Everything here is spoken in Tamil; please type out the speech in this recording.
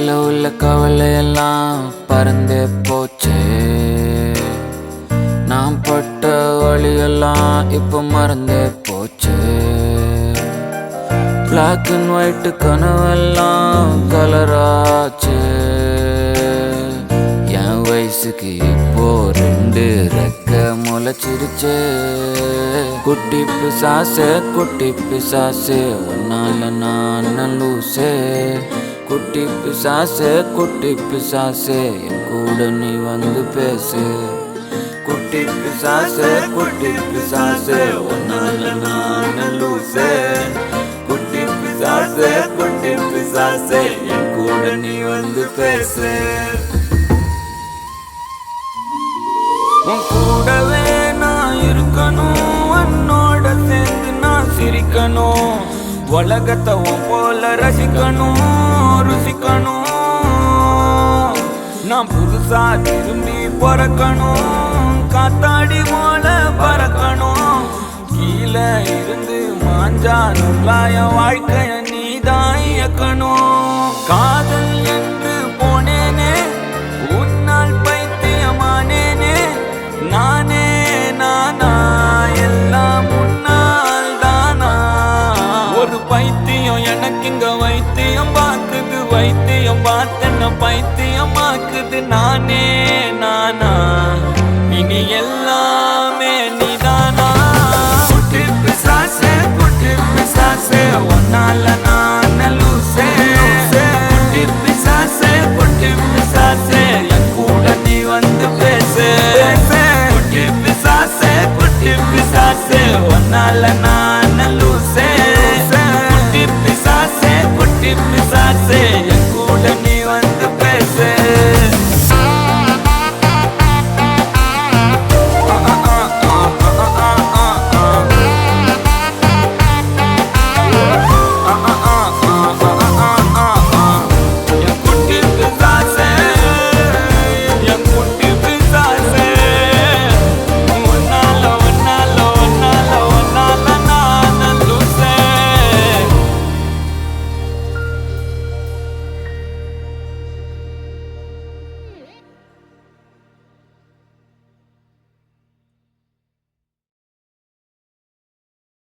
மனசுல உள்ள கவலையெல்லாம் பறந்தே போச்சே. நான் பட்ட வழியெல்லாம் இப்ப மறந்தே போச்சே. பிளாக் அண்ட் ஒயிட் கனவெல்லாம் கலராச்சு. என் வயசுக்கு இப்போ 2 ரெக்க முளைச்சிருச்சே. குட்டி பிசாசே குட்டி பிசாசே உன்னால நான் லூசே. குட்டி பிசாசே குட்டி பிசாசே என் கூட நீ வந்து பேசு. குட்டி பிசாசே குட்டி பிசாசே உன்னால நான் லூசே. குட்டி பிசாசே குட்டி பிசாசே என் கூட நீ வந்து பேசு. உன் கூடவே நான் இருக்கணும், உன்னோட சேர்ந்து நான் சிரிக்கணும். உலகத்தை போல ரசிக்கணும் ருசிக்கணும். நான் புதுசா திரும்பி பிறக்கணும், காத்தாடி போல பறக்கணும். கீழே இருந்து மாஞ்சா நுள்ளாய வாழ்க்கைய நீதான் இயக்கணும். காதல்